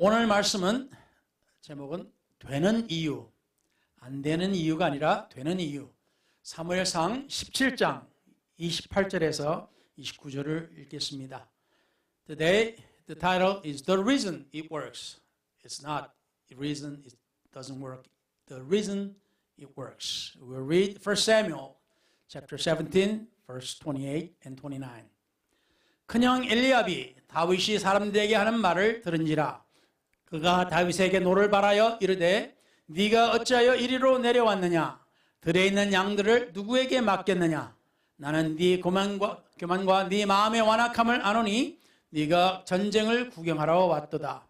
오늘 말씀은 제목은 되는 이유, 안 되는 이유가 아니라 되는 이유. 사무엘상 17장 28절에서 29절을 읽겠습니다. Today the title is The Reason It Works. It's not the reason it doesn't work. The reason it works. We'll read 1 Samuel chapter 17 verse 28 and 29. 큰형 엘리압이 다윗이 사람들에게 하는 말을 들은지라 그가 다윗에게 노를 바라여 이르되 네가 어찌하여 이리로 내려왔느냐 들에 있는 양들을 누구에게 맡겼느냐 나는 네 교만과 네 마음의 완악함을 아노니 네가 전쟁을 구경하러 왔도다.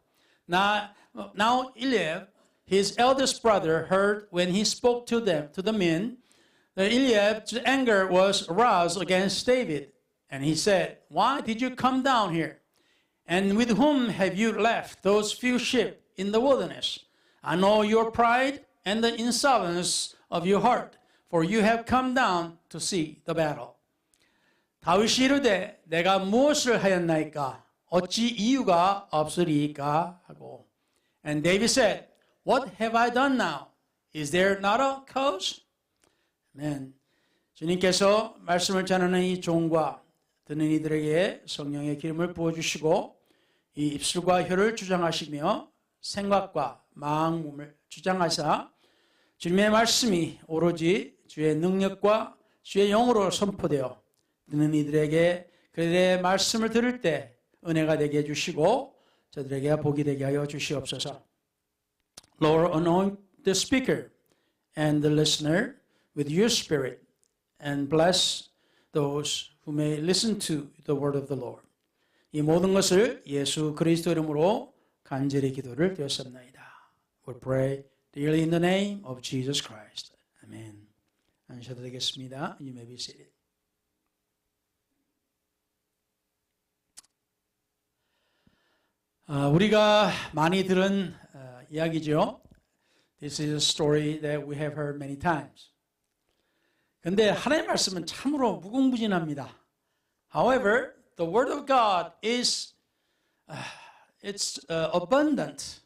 Now Eliab, his eldest brother, heard when he spoke to the men, that Eliab's anger was aroused against David. And he said, Why did you come down here? And with whom have you left those few sheep in the wilderness? I know your pride and the insolence of your heart, for you have come down to see the battle. 다윗이 이르되 내가 무엇을 하였나이까? 어찌 이유가 없으리이까? 하고. And David said, What have I done now? Is there not a cause? Amen. 주님께서 말씀을 전하는 이 종과 듣는 이들에게 성령의 기름을 부어주시고 이 입술과 혀를 주장하시며 생각과 마음을 주장하사 주님의 말씀이 오로지 주의 능력과 주의 영으로 선포되어 듣는 이들에게 그들의 말씀을 들을 때 은혜가 되게 해주시고 저들에게 복이 되게 하여 주시옵소서. Lord, anoint the speaker and the listener with your spirit and bless those who may listen to the word of the Lord. 이 모든 것을 예수 그리스도 이름으로 간절히 기도를 드렸습니다. We pray dearly in the name of Jesus Christ. Amen. 앉으셔도 되겠습니다. You may be seated. 우리가 많이 들은 이야기죠. This is a story that we have heard many times. 근데 하나님의 말씀은 참으로 무궁무진합니다. However, the word of God is it's abundant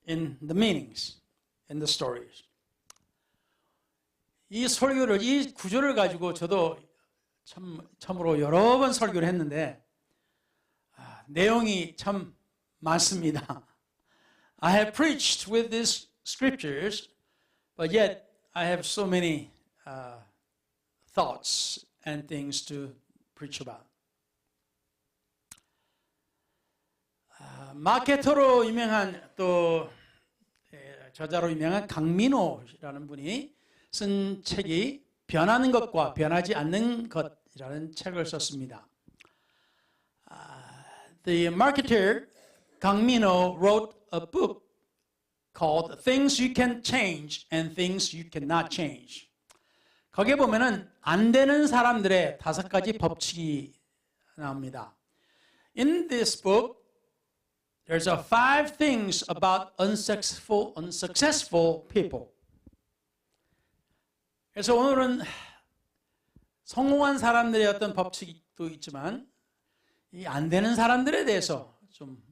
in the meanings, in the stories. 이 설교를, 이 구조를 가지고 저도 참으로 여러 번 설교를 했는데 내용이 참 많습니다. I have preached with these scriptures, but yet I have so many thoughts and things to preach about. 마케터로 유명한 또 저자로 유명한 강민호라는 분이 쓴 책이 변하는 것과 변하지 않는 것이라는 책을 썼습니다. The marketer Kang Min-ho wrote a book called Things You Can Change and Things You Cannot Change. 거기에 보면은 안 되는 사람들의 5가지 법칙이 나옵니다. In this book, there's 5 things about unsuccessful people. 그래서 오늘은 성공한 사람들의 어떤 법칙도 있지만 이 안 되는 사람들에 대해서 좀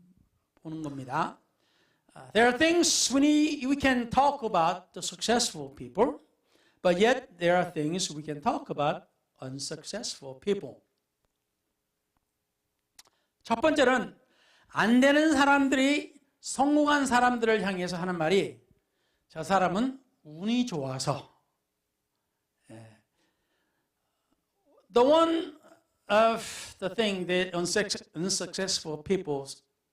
보는 겁니다. There are things we can talk about the successful people, but yet there are things we can talk about unsuccessful people. 첫 번째는 안 되는 사람들이 성공한 사람들을 향해서 하는 말이 저 사람은 운이 좋아서. The one of the thing that unsuccessful people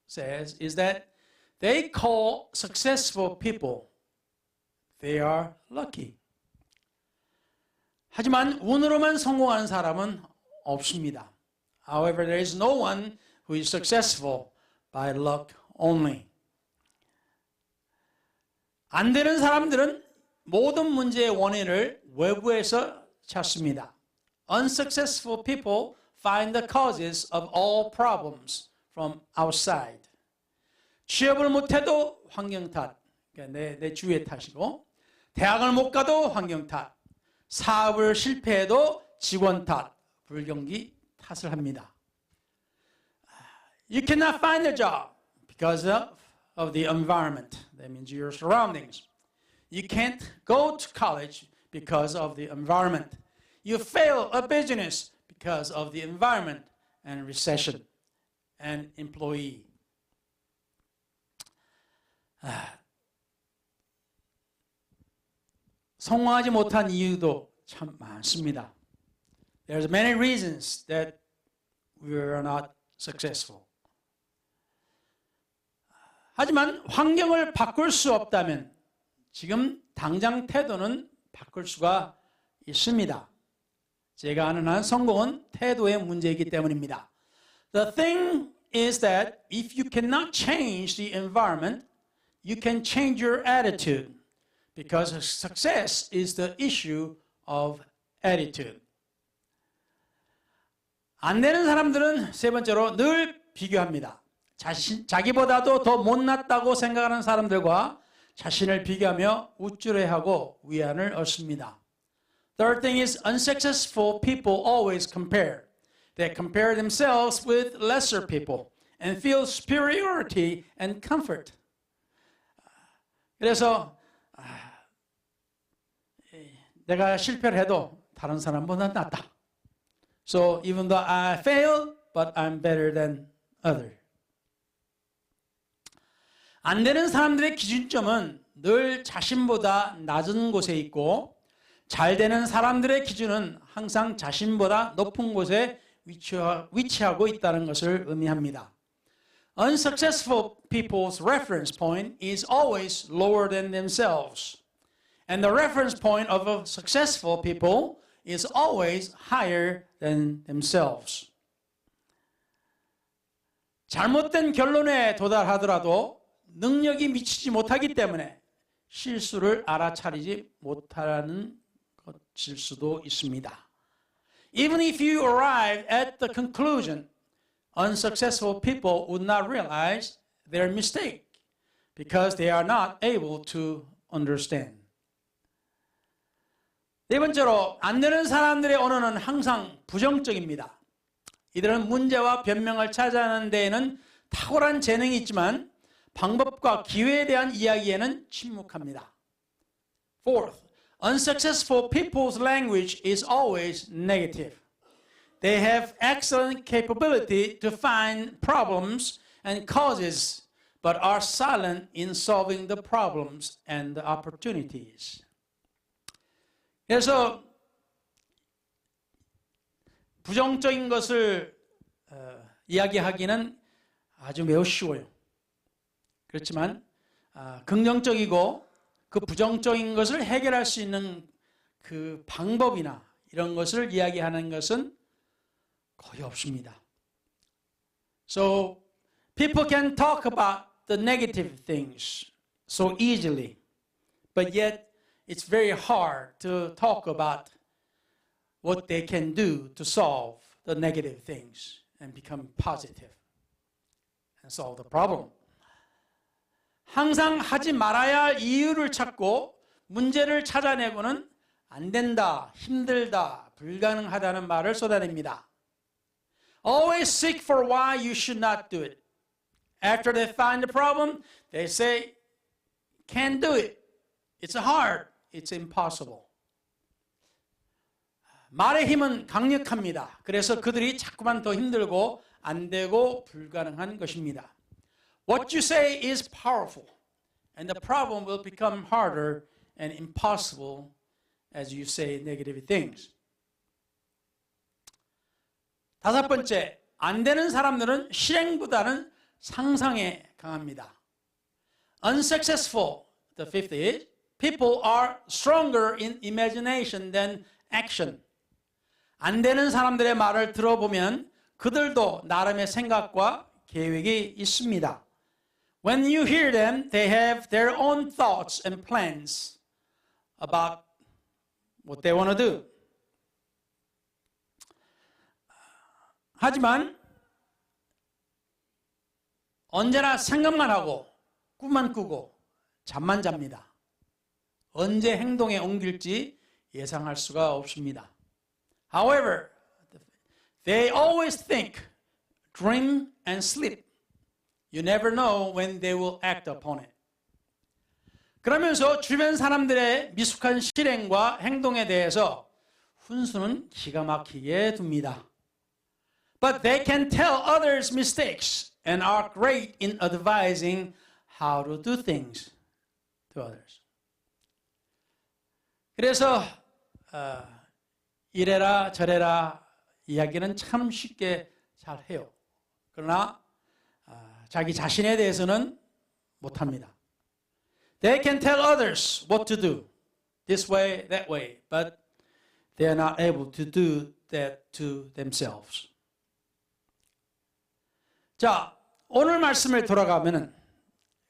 says is that they call successful people they are lucky. 하지만 운으로만 성공하는 사람은 없습니다. However, there is no one who is successful by luck only. 안 되는 사람들은 모든 문제의 원인을 외부에서 찾습니다. Unsuccessful people find the causes of all problems from outside. 취업을 못해도 환경 탓, 그러니까 내 주위의 탓이고, 대학을 못 가도 환경 탓, 사업을 실패해도 직원 탓, 불경기 탓을 합니다. You cannot find a job because of the environment. That means your surroundings. You can't go to college because of the environment. You fail a business because of the environment and recession and employee. 성공하지 못한 이유도 참 많습니다. There's many reasons that we are not successful. 하지만 환경을 바꿀 수 없다면 지금 당장 태도는 바꿀 수가 있습니다. 제가 아는 한 성공은 태도의 문제이기 때문입니다. The thing is that if you cannot change the environment, you can change your attitude. Because success is the issue of attitude. 안 되는 사람들은 세 번째로 늘 비교합니다. 자기보다도 더 못났다고 생각하는 사람들과 자신을 비교하며 우쭐해하고 위안을 얻습니다. Third thing is unsuccessful people always compare. They compare themselves with lesser people and feel superiority and comfort. 그래서 내가 실패를 해도 다른 사람보다 낫다. So even though I fail, but I'm better than others. 안 되는 사람들의 기준점은 늘 자신보다 낮은 곳에 있고 잘 되는 사람들의 기준은 항상 자신보다 높은 곳에 위치하고 있다는 것을 의미합니다. Unsuccessful people's reference point is always lower than themselves. And the reference point of a successful people is always higher than themselves. 잘못된 결론에 도달하더라도 능력이 미치지 못하기 때문에 실수를 알아차리지 못하는 것일 수도 있습니다. Even if you arrive at the conclusion, unsuccessful people would not realize their mistake because they are not able to understand. 네 번째로 안 되는 사람들의 언어는 항상 부정적입니다. 이들은 문제와 변명을 찾아내는 데에는 탁월한 재능이 있지만 방법과 기회에 대한 이야기에는 침묵합니다. Fourth, unsuccessful people's language is always negative. They have excellent capability to find problems and causes, but are silent in solving the problems and the opportunities. 그래서 부정적인 것을 이야기하기는 아주 매우 쉬워요. 그렇지만 긍정적이고 그 부정적인 것을 해결할 수 있는 그 방법이나 이런 것을 이야기하는 것은 거의 없습니다. So people can talk about the negative things so easily, but yet it's very hard to talk about what they can do to solve the negative things and become positive and solve the problem. 항상 하지 말아야 할 이유를 찾고 문제를 찾아내고는 안 된다, 힘들다, 불가능하다는 말을 쏟아냅니다. Always seek for why you should not do it. After they find the problem, they say, can't do it. It's hard. It's impossible. 말의 힘은 강력합니다. 그래서 그들이 자꾸만 더 힘들고 안 되고 불가능한 것입니다. What you say is powerful, and the problem will become harder and impossible as you say negative things. 다섯 번째, 안 되는 사람들은 실행보다는 상상에 강합니다. Unsuccessful, the fifth is, people are stronger in imagination than action. 안 되는 사람들의 말을 들어보면 그들도 나름의 생각과 계획이 있습니다. When you hear them, they have their own thoughts and plans about what they want to do. 하지만 언제나 생각만 하고 꿈만 꾸고 잠만 잡니다. 언제 행동에 옮길지 예상할 수가 없습니다. However, they always think, dream, and sleep. You never know when they will act upon it. 그러면서 주변 사람들의 미숙한 실행과 행동에 대해서 훈수는 기가 막히게 둡니다. But they can tell others mistakes and are great in advising how to do things to others. 그래서 이래라 저래라 이야기는 참 쉽게 잘 해요. 그러나 자기 자신에 대해서는 못합니다. They can tell others what to do, this way, that way, but they are not able to do that to themselves. 자, 오늘 말씀을 돌아가면은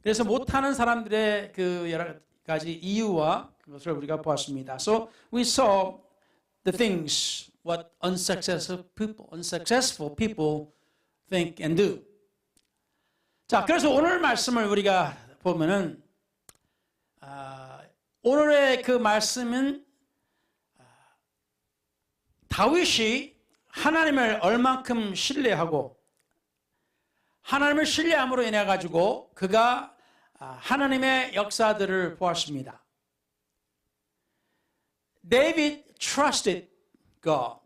그래서 못하는 사람들의 그 여러 가지 이유와 그것을 우리가 보았습니다. So we saw the things what unsuccessful people think and do. 자, 그래서 오늘 말씀을 우리가 보면은 오늘의 그 말씀은 다윗이 하나님을 얼만큼 신뢰하고 하나님을 신뢰함으로 인해 가지고 그가 하나님의 역사들을 보았습니다. David trusted God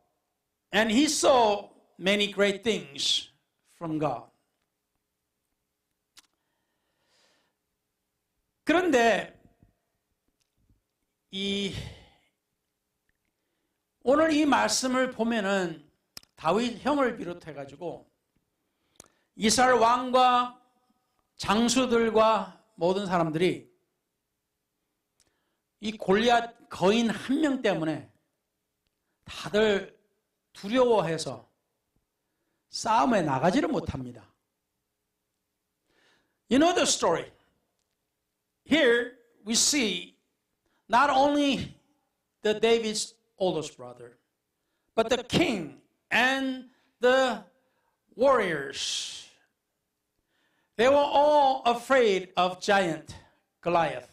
and he saw many great things from God. 그런데 오늘 이 말씀을 보면은 다윗 형을 비롯해 가지고 이스라엘 왕과 장수들과 모든 사람들이 이 골리앗 거인 한 명 때문에 다들 두려워해서 싸움에 나가지를 못합니다. You know the story. Here we see not only the David's oldest brother, but the king and the warriors. They were all afraid of giant Goliath.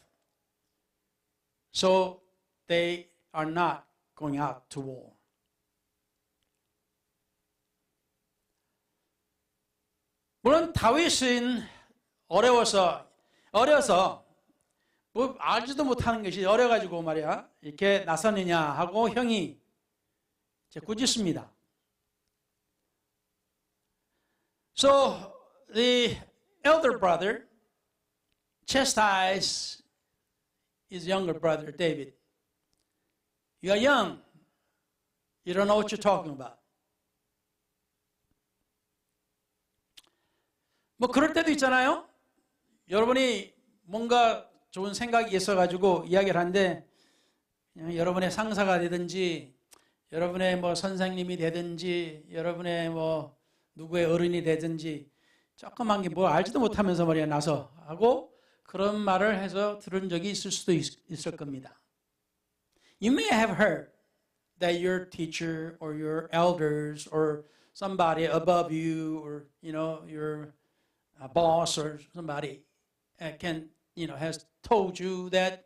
So they are not going out to war. 물론 다윗은 어려서 뭐 알지도 못하는 것이 어려가지고 말이야 이렇게 나서느냐 하고 형이 이제 꾸짖습니다. So the elder brother chastised his younger brother David. You are young. You don't know what you're talking about. 뭐 그럴 때도 있잖아요. 여러분이 뭔가 좋은 생각이 있어가지고 이야기를 하는데 여러분의 상사가 되든지 여러분의 뭐 선생님이 되든지 여러분의 뭐 누구의 어른이 되든지 조그만 게 뭐 알지도 못하면서 말이야 나서 하고 그런 말을 해서 들은 적이 있을 수도 있을 겁니다. You may have heard that your teacher or your elders or somebody above you or your boss or somebody has told you that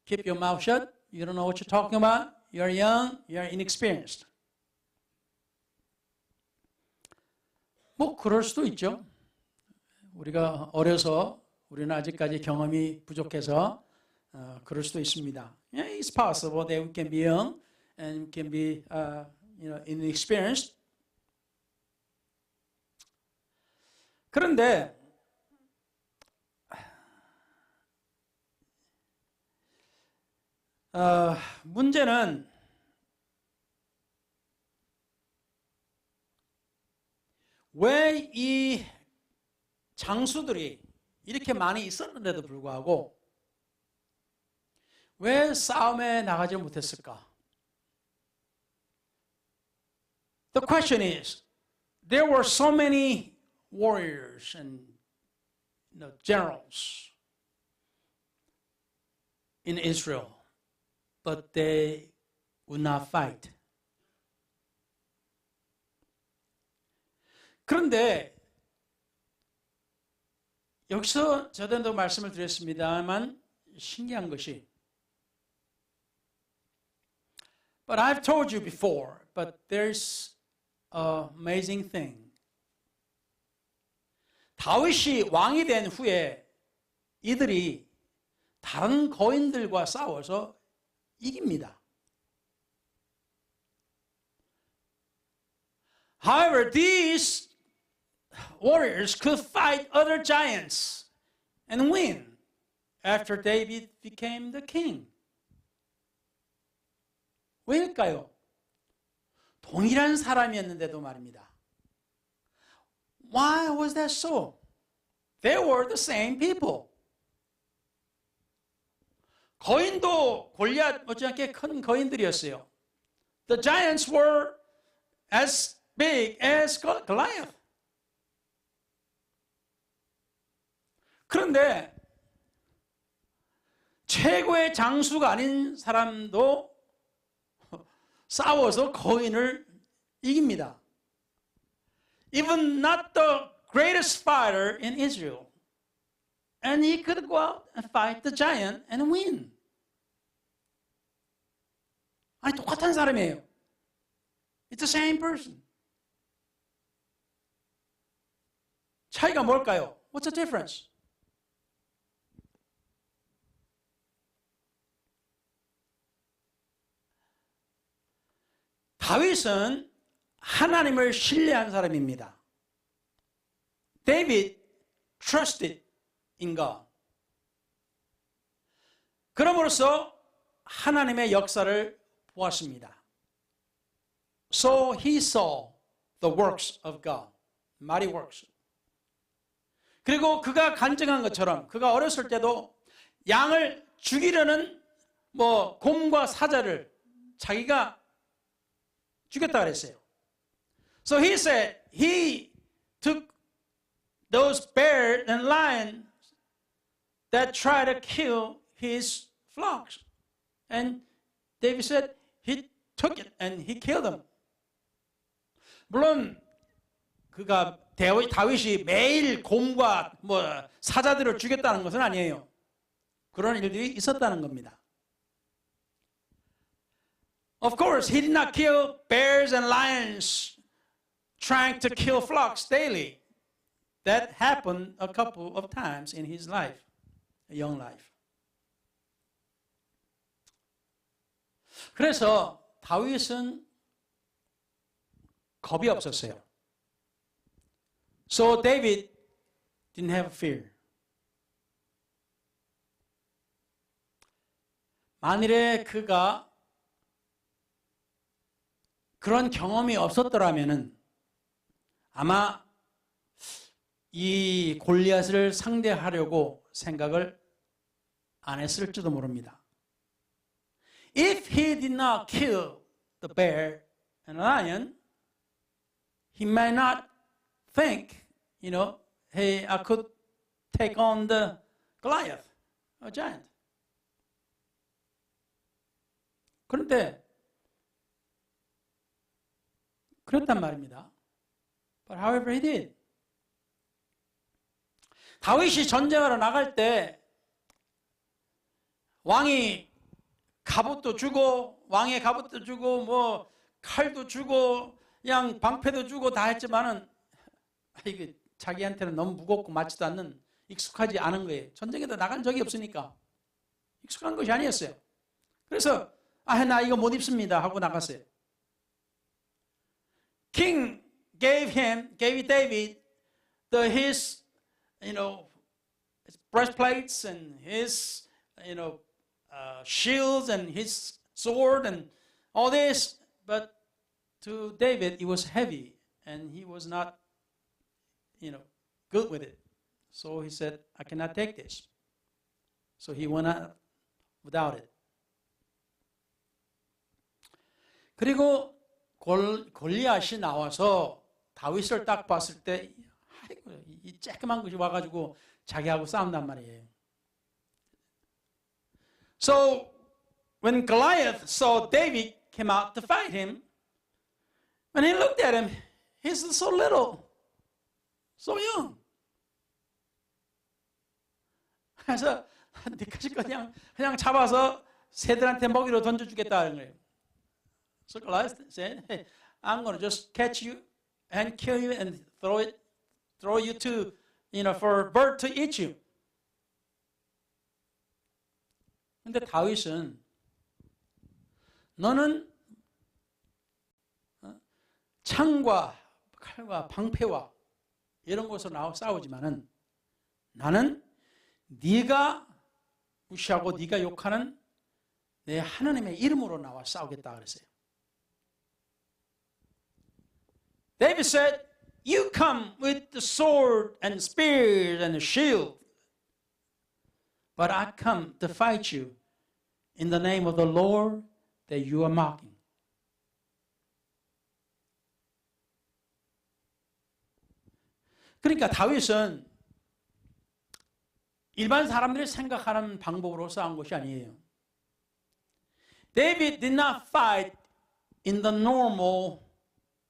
keep your mouth shut. You don't know what you're talking about. You're young. You're inexperienced. 뭐 그럴 수도 있죠. 우리가 어려서 우리는 아직까지 경험이 부족해서 그럴 수도 있습니다. Yeah, it's possible that we can be young and we can be inexperienced. 그런데 문제는 왜 이 장수들이 이렇게 많이 있었는데도 불구하고 왜 싸움에 나가지 못했을까? The question is, there were so many warriors and generals in Israel, but they would not fight. 그런데 여기서 저도 말씀을 드렸습니다만 신기한 것이 But I've told you before, but there's an amazing thing 다윗이 왕이 된 후에 이들이 다른 거인들과 싸워서 이깁니다. However, these warriors could fight other giants and win after David became the king. 왜일까요? 동일한 사람이었는데도 말입니다. Why was that so? They were the same people. 거인도 골리앗 못지않게 큰 거인들이었어요. The giants were as big as Goliath. 그런데 최고의 장수가 아닌 사람도 싸워서 거인을 이깁니다. Even not the greatest fighter in Israel. And he could go out and fight the giant and win. 아니, 똑같은 사람이에요. It's the same person. 차이가 뭘까요? What's the difference? 다윗은 하나님을 신뢰한 사람입니다. David trusted in God. 그럼으로써 하나님의 역사를 보았습니다. So he saw the works of God, mighty works. 그리고 그가 간증한 것처럼 그가 어렸을 때도 양을 죽이려는 곰과 사자를 자기가 죽였다 그랬어요. So he said he took those bears and lions that tried to kill his flocks. And David said he took it and he killed them. 물론 그가 다윗이 매일 곰과 사자들을 죽였다는 것은 아니에요. 그런 일들이 있었다는 겁니다. Of course, he did not kill bears and lions trying to kill flocks daily. That happened a couple of times in his life, a young life. 그래서 다윗은 겁이 없었어요. So David didn't have fear. 만일에 그가 그런 경험이 없었더라면은 아마 이 골리앗을 상대하려고 생각을 안 했을지도 모릅니다. If he did not kill the bear and lion, he may not think, hey, I could take on the Goliath, a giant. 그런데 그랬단 말입니다. But however he did. 다윗이 전쟁하러 나갈 때 왕이 갑옷도 주고 왕의 갑옷도 주고 칼도 주고 그냥 방패도 주고 다 했지만은 이게 자기한테는 너무 무겁고 맞지도 않는 익숙하지 않은 거예요. 전쟁에도 나간 적이 없으니까 익숙한 것이 아니었어요. 그래서 나 이거 못 입습니다 하고 나갔어요. King gave David his breastplates and his shields and his sword and all this, but to David it was heavy and he was not good with it. So he said, I cannot take this. So he went out without it. 그리고 골리앗이 나와서 다윗을 딱 봤을 때 이 쬐끄만 것이 와가지고 자기하고 싸운단 말이에요. So when Goliath saw David came out to fight him, when he looked at him, he's so little, so young. 그래서 니까지 그냥 잡아서 새들한테 먹이로 던져주겠다는 거예요. So Goliath said, hey, I'm going to just catch you and kill you and throw you to for a bird to eat you. 근데 다윗은 너는 창과 칼과 방패와 이런 곳으로 나와 싸우지만은 나는 네가 무시하고 네가 욕하는 내 하나님의 이름으로 나와 싸우겠다 그랬어요. David said, "You come with the sword and spears and the shield, but I come to fight you in the name of the Lord that you are mocking." 그러니까 다윗은 일반 사람들이 생각하는 방법으로 싸운 것이 아니에요. David did not fight in the normal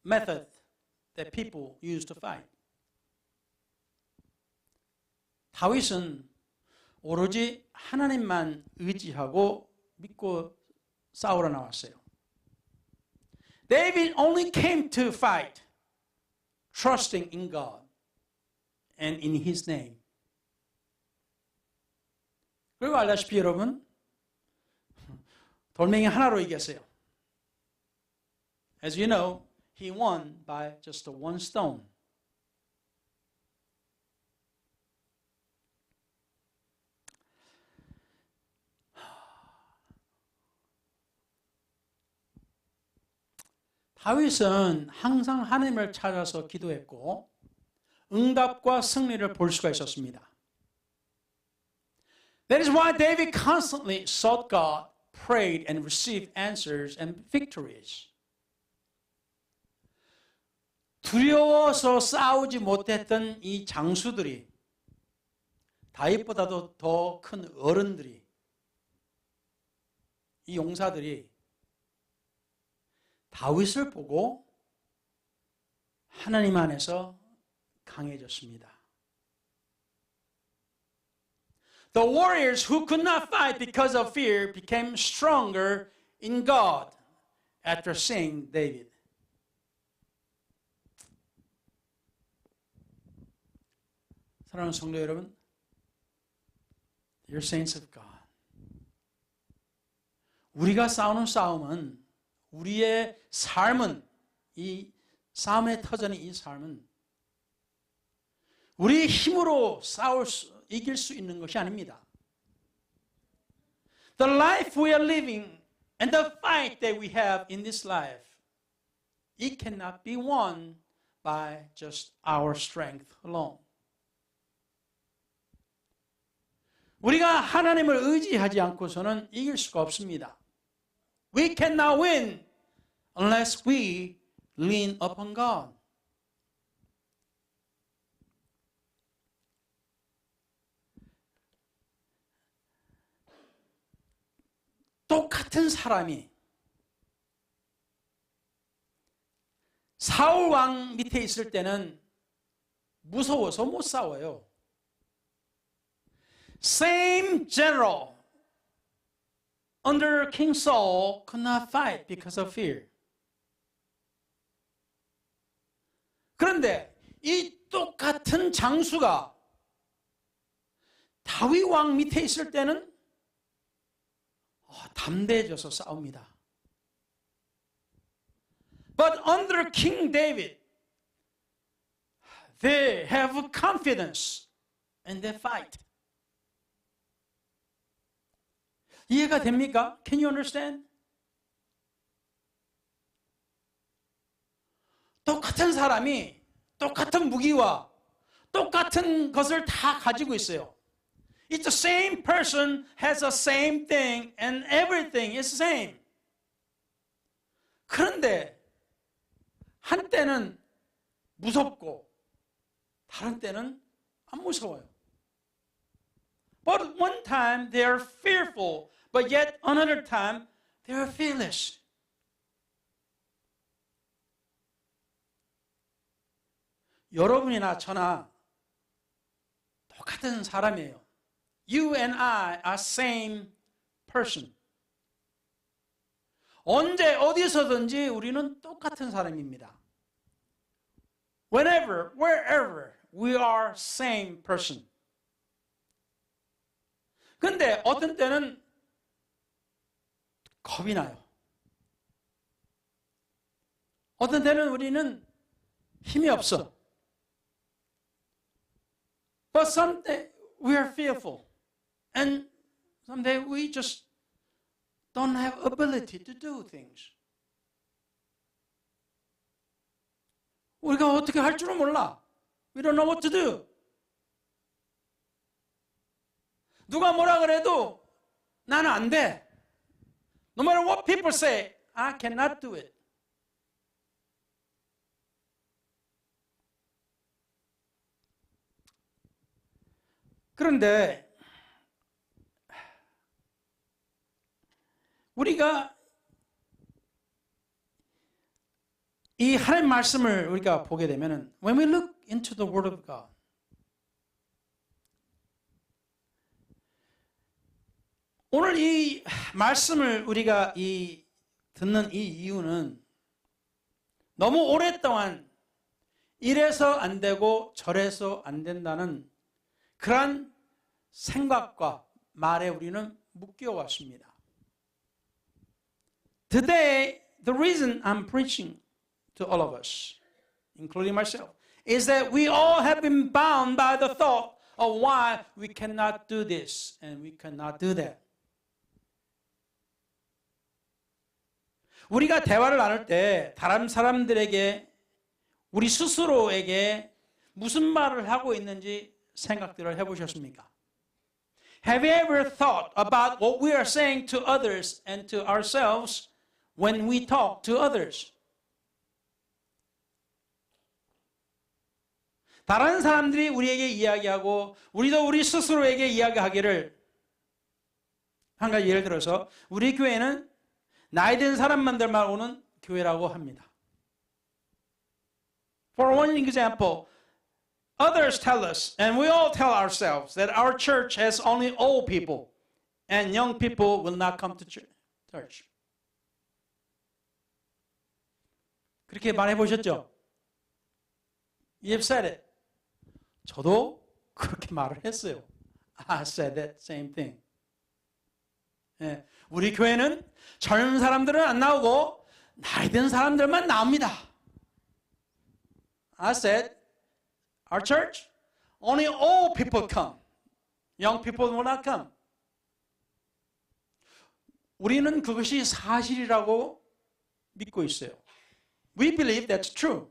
method that people used to fight. 다윗은 오로지 하나님만 의지하고 믿고 싸우러 나왔어요. David only came to fight trusting in God and in His name. 그리고 알다시피 여러분, 돌멩이 하나로 이겼어요. As you know, he won by just one stone. 다윗은 항상 하나님을 찾아서 기도했고 응답과 승리를 볼 수가 있었습니다. That is why David constantly sought God, prayed and received answers and victories. 두려워서 싸우지 못했던 이 장수들이, 다윗보다도 더 큰 어른들이, 이 용사들이 다윗을 보고 하나님 안에서 강해졌습니다. The warriors who could not fight because of fear became stronger in God after seeing David. 사랑하는 성도 여러분, Dear saints of God, 우리가 싸우는 싸움은, 우리의 삶은, 이 싸움의 터전인 이 삶은 우리의 힘으로 이길 수 있는 것이 아닙니다. The life we are living and the fight that we have in this life, it cannot be won by just our strength alone. 우리가 하나님을 의지하지 않고서는 이길 수가 없습니다. We cannot win unless we lean upon God. 똑같은 사람이 사울 왕 밑에 있을 때는 무서워서 못 싸워요. Same general under King Saul could not fight because of fear. 그런데 이 똑같은 장수가 다윗 왕 밑에 있을 때는 담대해져서 싸웁니다. But under King David, they have confidence and they fight. 이해가 됩니까? Can you understand? 똑같은 사람이 똑같은 무기와 똑같은 것을 다 가지고 있어요. It's the same person has the same thing and everything is the same. 그런데 한때는 무섭고 다른 때는 안 무서워요. But one time they are fearful, but yet another time they are fearless. 여러분이나 저나 똑같은 사람이에요. You and I are same person. 언제 어디서든지 우리는 똑같은 사람입니다. Whenever, wherever we are same person. 근데 어떤 때는 겁이 나요. 어떤 때는 우리는 힘이 없어. But someday we are fearful. And someday we just don't have ability to do things. 우리가 어떻게 할 줄은 몰라. We don't know what to do. 누가 뭐라 그래도 나는 안 돼. No matter what people say, I cannot do it. 그런데 우리가 이 하나님 말씀을 우리가 보게 되면은 when we look into the word of God 오늘 이 말씀을 우리가 듣는 이 이유는 너무 오랫동안 이래서 안 되고 저래서 안 된다는 그러한 생각과 말에 우리는 묶여왔습니다. Today, the reason I'm preaching to all of us, including myself, is that we all have been bound by the thought of why we cannot do this and we cannot do that. 우리가 대화를 나눌 때 다른 사람들에게 우리 스스로에게 무슨 말을 하고 있는지 생각들을 해보셨습니까? Have you ever thought about what we are saying to others and to ourselves when we talk to others? 다른 사람들이 우리에게 이야기하고 우리도 우리 스스로에게 이야기하기를 한 가지 예를 들어서 우리 교회는 나이 든 사람만들만 오는 교회라고 합니다. For one example, others tell us, and we all tell ourselves, that our church has only old people, and young people will not come to church. 그렇게 말해보셨죠? You've said it. 저도 그렇게 말을 했어요. I said that same thing. 예, 우리 교회는 젊은 사람들은 안 나오고 나이 든 사람들만 나옵니다. I said, our church, only old people come. Young people will not come. 우리는 그것이 사실이라고 믿고 있어요. We believe that's true.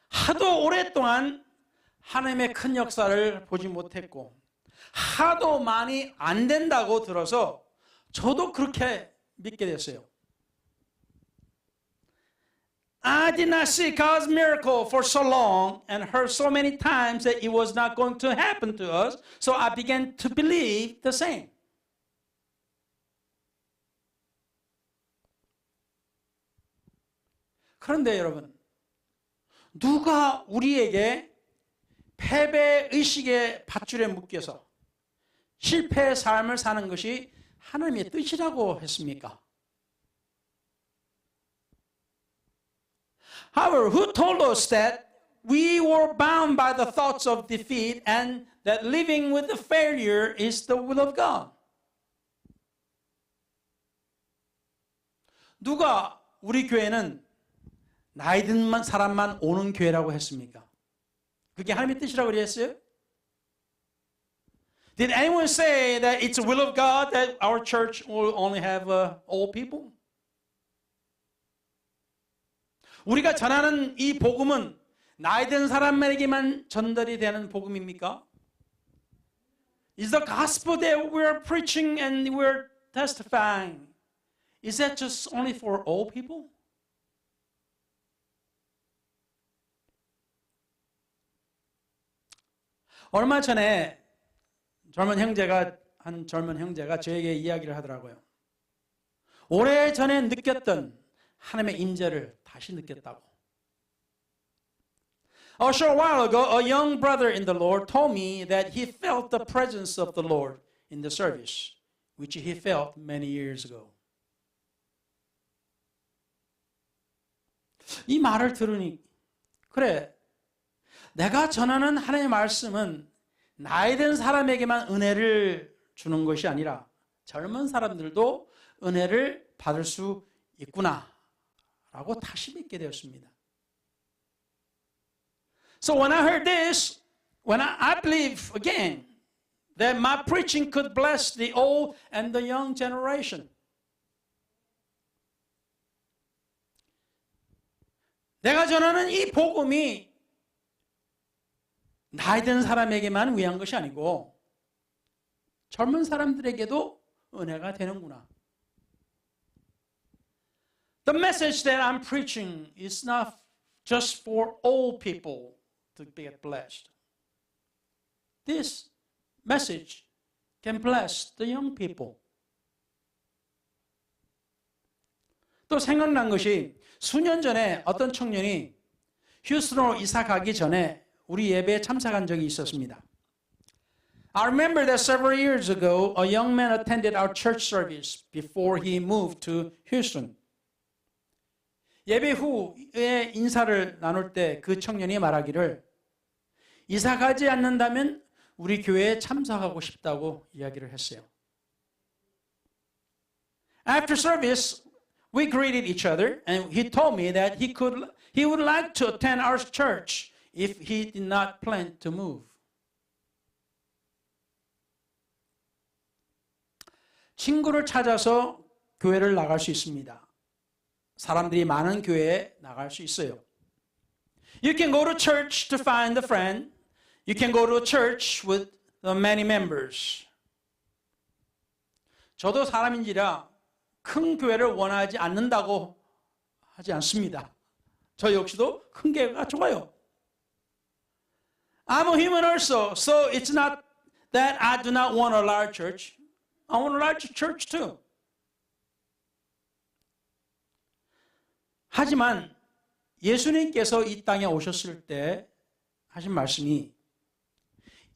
하도 오랫동안 하나님의 큰 역사를 보지 못했고 하도 많이 안 된다고 들어서 저도 그렇게 믿게 됐어요. I did not see God's miracle for so long and heard so many times that it was not going to happen to us, so I began to believe the same. 그런데 여러분, 누가 우리에게 패배의식의 밧줄에 묶여서 실패의 삶을 사는 것이 하나님의 뜻이라고 했습니까? However, who told us that we were bound by the thoughts of defeat and that living with the failure is the will of God? 누가 우리 교회는 나이 든 사람만 오는 교회라고 했습니까? 그게 하나님의 뜻이라고 그랬어요? Did anyone say that it's the will of God that our church will only have old people? 우리가 전하는 이 복음은 나이 든 사람에게만 전달이 되는 복음입니까? Is the gospel that we're preaching and we're testifying, is that just only for old people? 얼마 전에 한 젊은 형제가 저에게 이야기를 하더라고요. 오래전에 느꼈던 하나님의 임재를 다시 느꼈다고. A short while ago, a young brother in the Lord told me that he felt the presence of the Lord in the service, which he felt many years ago. 이 말을 들으니 그래, 내가 전하는 하나님의 말씀은 나이 든 사람에게만 은혜를 주는 것이 아니라 젊은 사람들도 은혜를 받을 수 있구나 라고 다시 믿게 되었습니다. So when I heard this, I believe again that my preaching could bless the old and the young generation. 내가 전하는 이 복음이 나이 든 사람에게만 위한 것이 아니고 젊은 사람들에게도 은혜가 되는구나. The message that I'm preaching is not just for old people to get blessed. This message can bless the young people. 또 생각난 것이 수년 전에 어떤 청년이 휴스턴으로 이사 가기 전에 우리 예배에 참석한 적이 있었습니다. I remember that several years ago, a young man attended our church service before he moved to Houston. 예배 후에 인사를 나눌 때 그 청년이 말하기를 이사 가지 않는다면 우리 교회에 참석하고 싶다고 이야기를 했어요. After service, we greeted each other and he told me that he would like to attend our church if he did not plan to move. 친구를 찾아서 교회를 나갈 수 있습니다. 사람들이 많은 교회에 나갈 수 있어요. You can go to church to find a friend. You can go to a church with many members. 저도 사람인지라 큰 교회를 원하지 않는다고 하지 않습니다. 저 역시도 큰 교회가 좋아요. I'm a human also, so it's not that I do not want a large church. I want a large church too. 하지만 예수님께서 이 땅에 오셨을 때 하신 말씀이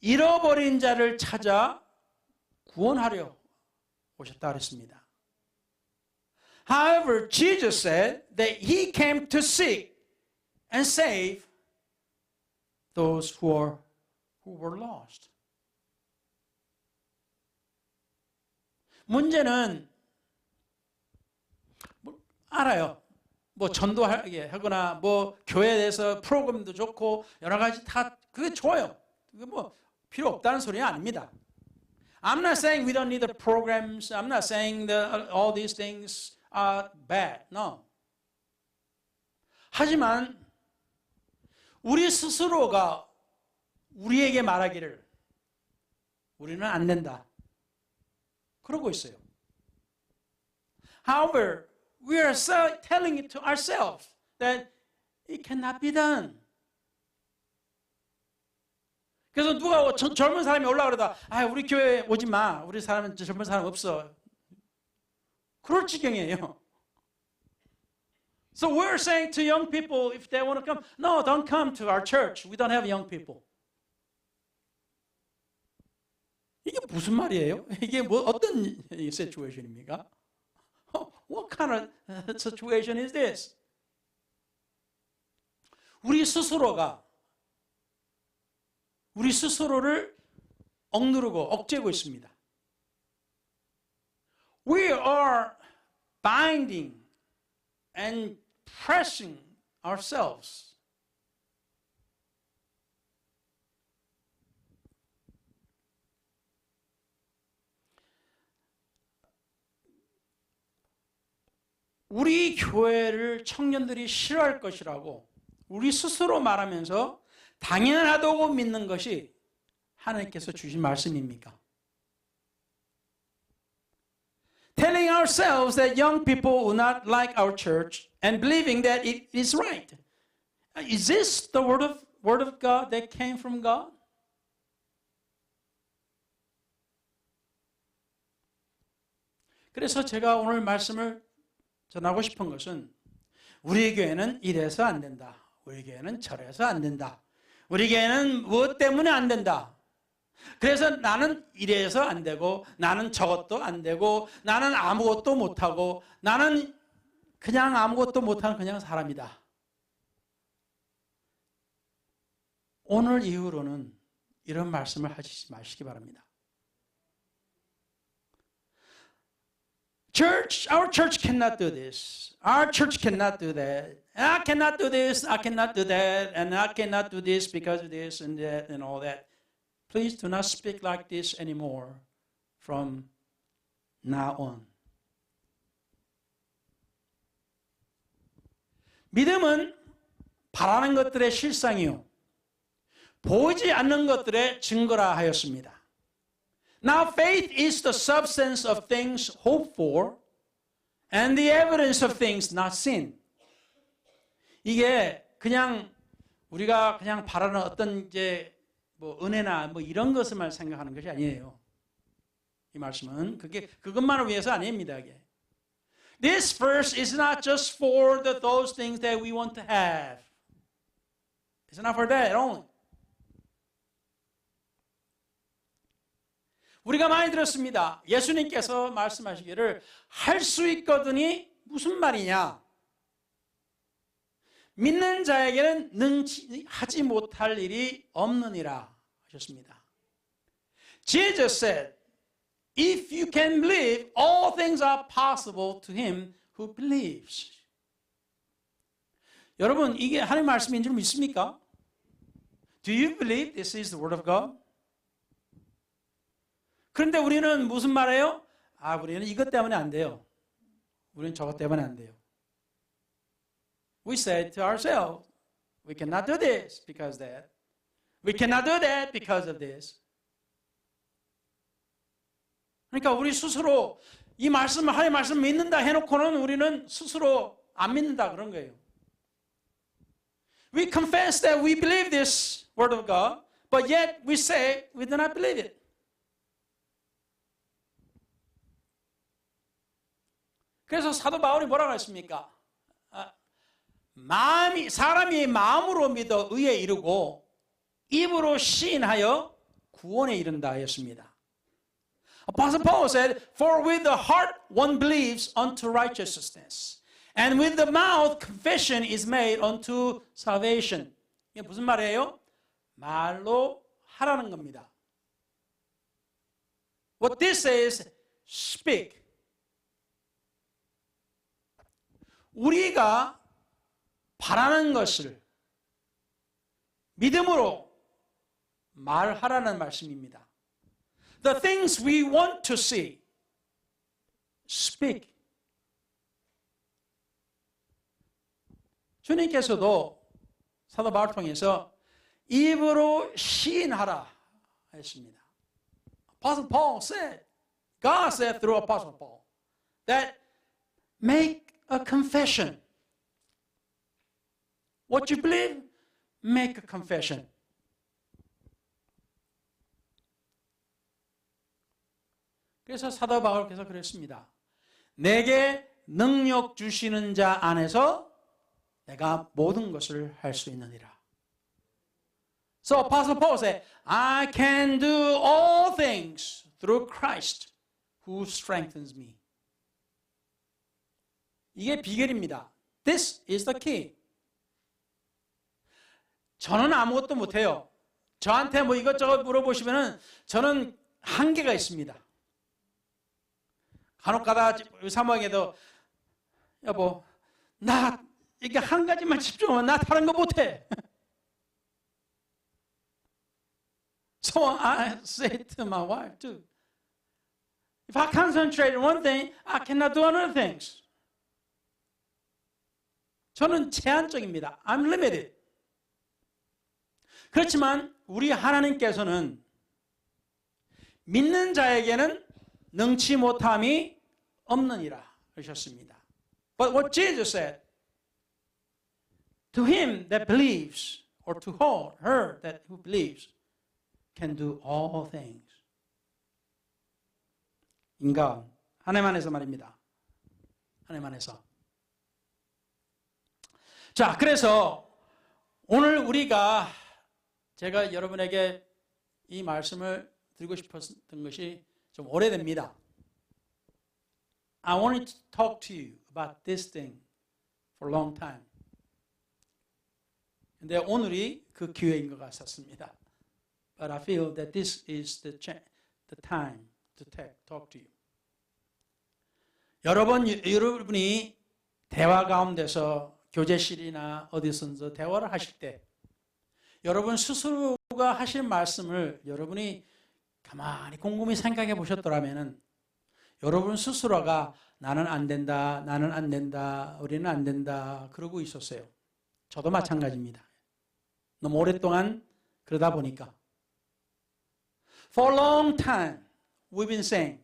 잃어버린 자를 찾아 구원하려 오셨다 그랬습니다. However, Jesus said that he came to seek and save those who were lost. 문제는 알아요. 뭐 전도하게 하거나 뭐 교회에 대해서 프로그램도 좋고 여러 가지 다 그게 좋아요. 그게 뭐 필요 없다는 소리는 아닙니다. I'm not saying we don't need the programs. I'm not saying that all these things are bad. No. 하지만 우리 스스로가 우리에게 말하기를 우리는 안 된다. 그러고 있어요. However, we are telling it to ourselves that it cannot be done. 그래서 누가 젊은 사람이 올라가 그러다 우리 교회 오지 마. 우리 사람은 젊은 사람 없어. 그럴 지경이에요. So we're saying to young people if they want to come, no, don't come to our church. We don't have young people. 이게 무슨 말이에요? 이게 뭐 어떤 situation입니까? What kind of situation is this? 우리 스스로를 억누르고 억제고 있습니다. We are binding and pressing ourselves. 우리 교회를 청년들이 싫어할 것이라고 우리 스스로 말하면서 당연하다고 믿는 것이 하나님께서 주신 말씀입니까? Telling ourselves that young people will not like our church and believing that it is right. Is this the word of God that came from God? 그래서 제가 오늘 말씀을 전하고 싶은 것은 우리 교회는 이래서 안 된다. 우리 교회는 저래서 안 된다. 우리 교회는 무엇 때문에 안 된다. 그래서 나는 이래서 안 되고 나는 저것도 안 되고 나는 아무것도 못하고 나는 그냥 아무것도 못하는 그냥 사람이다. 오늘 이후로는 이런 말씀을 하시지 마시기 바랍니다. Our church cannot do this. Our church cannot do that. I cannot do this. I cannot do that. And I cannot do this because of this and that and all that. Please do not speak like this anymore from now on. 믿음은 바라는 것들의 실상이요 보이지 않는 것들의 증거라 하였습니다. Now faith is the substance of things hoped for and the evidence of things not seen. 이게 그냥 우리가 그냥 바라는 어떤 이제 뭐 은혜나 뭐 이런 것을만 생각하는 것이 아니에요. 이 말씀은 그것만을 위해서 아닙니다. 이게. This verse is not just for those things that we want to have. It's not for that only. 우리가 많이 들었습니다. 예수님께서 말씀하시기를 할 수 있거든이 무슨 말이냐? 믿는 자에게는 능치하지 못할 일이 없느니라 하셨습니다. Jesus said, if you can believe, all things are possible to him who believes. 여러분, 이게 하나님의 말씀인 줄 믿습니까? Do you believe this is the word of God? 그런데 우리는 무슨 말해요? 우리는 이것 때문에 안 돼요. 우리는 저것 때문에 안 돼요. We said to ourselves, we cannot do this because of that. We cannot do that because of this. 그러니까 우리 스스로 이 말씀을 하나님의 말씀을 믿는다 해놓고는 우리는 스스로 안 믿는다 그런 거예요. We confess that we believe this word of God, but yet we say we do not believe it. 그래서 사도 바울이 뭐라고 했습니까? 사람이 마음으로 믿어 의에 이르고 입으로 시인하여 구원에 이른다 하였습니다. Apostle Paul said, for with the heart one believes unto righteousness, and with the mouth confession is made unto salvation. 이게 무슨 말이에요? 말로 하라는 겁니다. What this says, speak. 우리가 바라는 것을 믿음으로 말하라는 말씀입니다. The things we want to see, speak. 주님께서도 사도 바울을 통해서 입으로 시인하라 했습니다. Apostle Paul said, God said through Apostle Paul, that make a confession. What you believe, make a confession. 그래서 사도 바울께서 그랬습니다. 내게 능력 주시는 자 안에서 내가 모든 것을 할 수 있느니라. So Apostle Paul said, I can do all things through Christ who strengthens me. 이게 비결입니다. This is the key. 저는 아무것도 못해요. 저한테 뭐 이것저것 물어보시면은 저는 한계가 있습니다. 간혹가다 사모에게도 여보, 나 이게 한 가지만 집중하면 나 다른 거 못해. So I say to my wife too, if I concentrate on one thing, I cannot do other things. 저는 제한적입니다. I'm limited. 그렇지만 우리 하나님께서는 믿는 자에게는 능치 못함이 없느니라 그러셨습니다. But what Jesus said, to him that believes, or to her that who believes, can do all things. 인간, 하나님 안에서 말입니다. 하나님 안에서. 자, 그래서 오늘 제가 여러분에게 이 말씀을 드리고 싶었던 것이 좀 오래됩니다. I wanted to talk to you about this thing for a long time. 근데 오늘이 그 기회인 것 같았습니다. But I feel that this is the time to talk to you. 여러분이 대화 가운데서 교제실이나 어디선서 대화를 하실 때 여러분 스스로가 하신 말씀을 여러분이 가만히 곰곰이 생각해 보셨더라면 여러분 스스로가 나는 안 된다, 나는 안 된다, 우리는 안 된다 그러고 있었어요. 저도 마찬가지입니다. 너무 오랫동안 그러다 보니까 For a long time we've been saying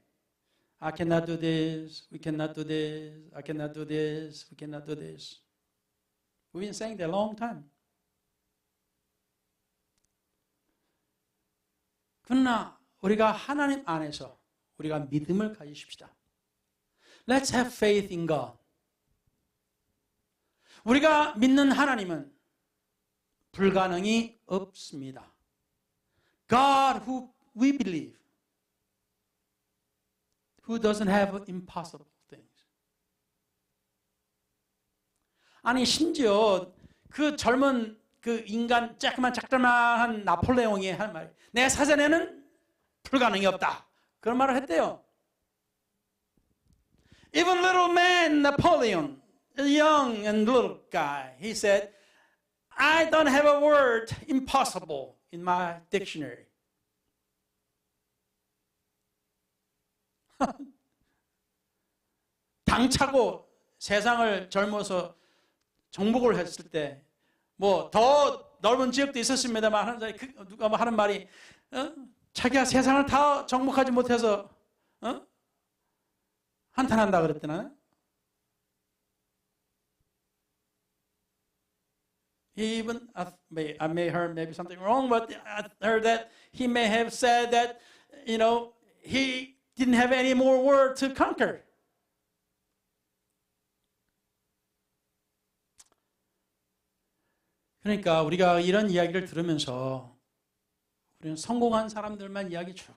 I cannot do this, we cannot do this, I cannot do this, we cannot do this. We've been saying that a long time. 그러나 우리가 하나님 안에서 우리가 믿음을 가지십시다. Let's have faith in God. 우리가 믿는 하나님은 불가능이 없습니다. God who we believe, who doesn't have impossible things. 아니 심지어 그 젊은 그 인간 작들만한 나폴레옹이 한 말, 내 사전에는 불가능이 없다. 그런 말을 했대요. Even little man Napoleon, a young and little guy, he said, I don't have a word impossible in my dictionary. 당차고 세상을 젊어서 정복을 했을 때 뭐 더 넓은 지역도 있었습니다만 누가 뭐 하는 말이 자기가 세상을 다 정복하지 못해서 한탄한다 그랬더나. Even I may heard maybe something wrong, but I heard that he may have said that he didn't have any more world to conquer. 그러니까 우리가 이런 이야기를 들으면서 우리는 성공한 사람들만 이야기 쭉